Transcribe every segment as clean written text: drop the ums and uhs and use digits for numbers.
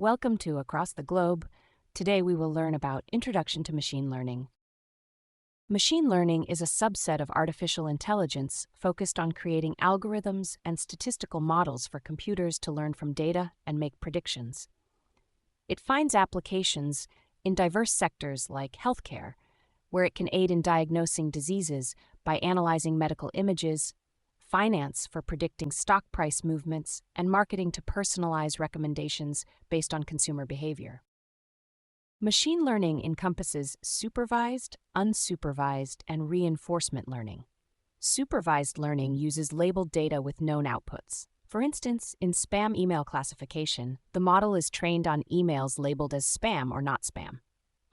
Welcome to Across the Globe. Today we will learn about Introduction to Machine Learning. Machine learning is a subset of artificial intelligence focused on creating algorithms and statistical models for computers to learn from data and make predictions. It finds applications in diverse sectors like healthcare, where it can aid in diagnosing diseases by analyzing medical images, finance for predicting stock price movements, and marketing to personalize recommendations based on consumer behavior. Machine learning encompasses supervised, unsupervised, and reinforcement learning. Supervised learning uses labeled data with known outputs. For instance, in spam email classification, the model is trained on emails labeled as spam or not spam.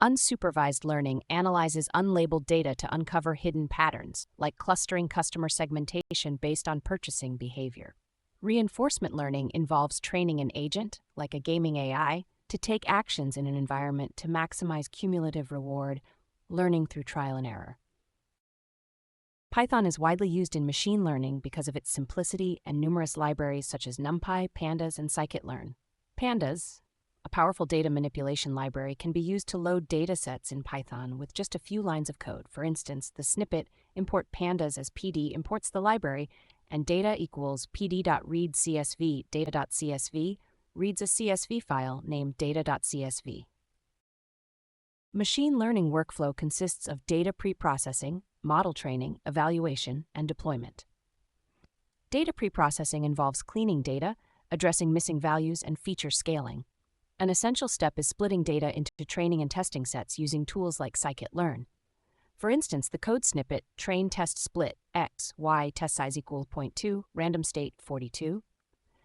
Unsupervised learning analyzes unlabeled data to uncover hidden patterns, like clustering customer segmentation based on purchasing behavior. Reinforcement learning involves training an agent, like a gaming AI, to take actions in an environment to maximize cumulative reward, learning through trial and error. Python is widely used in machine learning because of its simplicity and numerous libraries such as NumPy, Pandas, and scikit-learn. Pandas, a powerful data manipulation library, can be used to load datasets in Python with just a few lines of code. For instance, the snippet import pandas as PD imports the library, and data equals pd.readcsv data.csv reads a CSV file named data.csv. Machine learning workflow consists of data preprocessing, model training, evaluation, and deployment. Data preprocessing involves cleaning data, addressing missing values, and feature scaling. An essential step is splitting data into training and testing sets using tools like scikit-learn. For instance, the code snippet train test split x, y, test size equals 0.2, random state 42,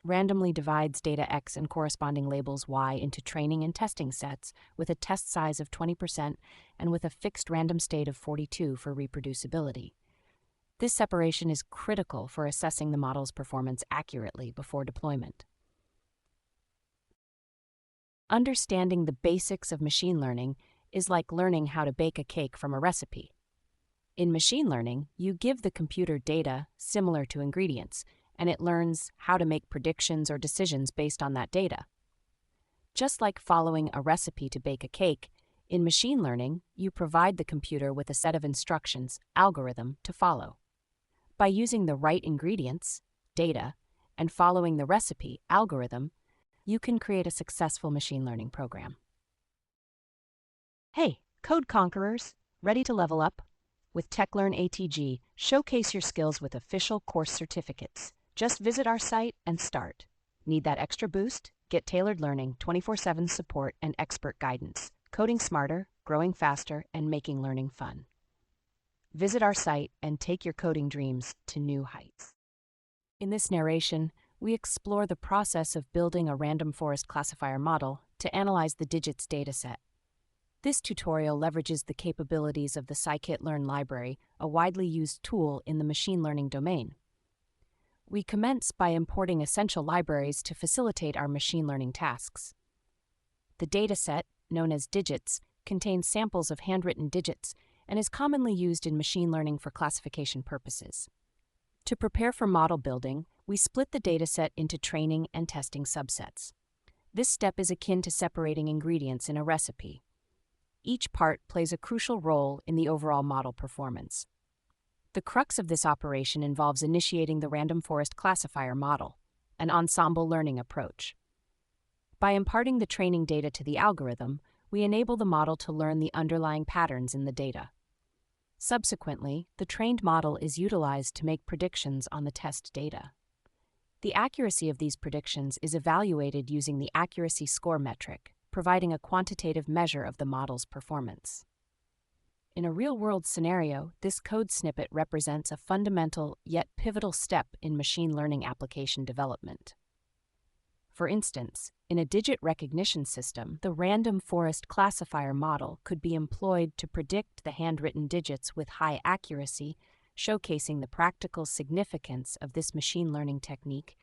randomly divides data x and corresponding labels y into training and testing sets with a test size of 20% and with a fixed random state of 42 for reproducibility. This separation is critical for assessing the model's performance accurately before deployment. Understanding the basics of machine learning is like learning how to bake a cake from a recipe. In machine learning, you give the computer data similar to ingredients, and it learns how to make predictions or decisions based on that data. Just like following a recipe to bake a cake, in machine learning, you provide the computer with a set of instructions, algorithm, to follow. By using the right ingredients, data, and following the recipe, algorithm, you can create a successful machine learning program. Hey, code conquerors, ready to level up? With TechLearn ATG, showcase your skills with official course certificates. Just visit our site and start. Need that extra boost? Get tailored learning, 24/7 support, and expert guidance. Coding smarter, growing faster, and making learning fun. Visit our site and take your coding dreams to new heights. In this narration, we explore the process of building a random forest classifier model to analyze the digits dataset. This tutorial leverages the capabilities of the scikit-learn library, a widely used tool in the machine learning domain. We commence by importing essential libraries to facilitate our machine learning tasks. The dataset, known as digits, contains samples of handwritten digits and is commonly used in machine learning for classification purposes. To prepare for model building, we split the dataset into training and testing subsets. This step is akin to separating ingredients in a recipe. Each part plays a crucial role in the overall model performance. The crux of this operation involves initiating the random forest classifier model, an ensemble learning approach. By imparting the training data to the algorithm, we enable the model to learn the underlying patterns in the data. Subsequently, the trained model is utilized to make predictions on the test data. The accuracy of these predictions is evaluated using the accuracy score metric, providing a quantitative measure of the model's performance. In a real-world scenario, this code snippet represents a fundamental yet pivotal step in machine learning application development. For instance, in a digit recognition system, the random forest classifier model could be employed to predict the handwritten digits with high accuracy, showcasing the practical significance of this machine learning technique.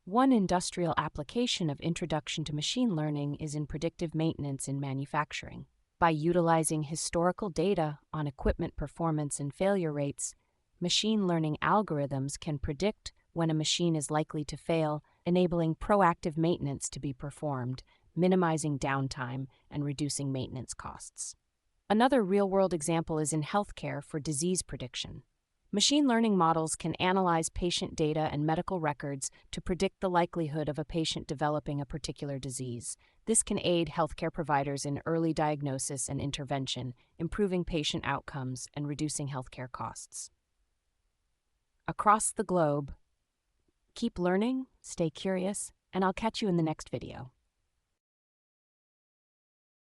One industrial application of Introduction to Machine Learning is in predictive maintenance in manufacturing. By utilizing historical data on equipment performance and failure rates, machine learning algorithms can predict when a machine is likely to fail, enabling proactive maintenance to be performed, minimizing downtime and reducing maintenance costs. Another real-world example is in healthcare for disease prediction. Machine learning models can analyze patient data and medical records to predict the likelihood of a patient developing a particular disease. This can aid healthcare providers in early diagnosis and intervention, improving patient outcomes and reducing healthcare costs. Across the globe, keep learning, stay curious, and I'll catch you in the next video.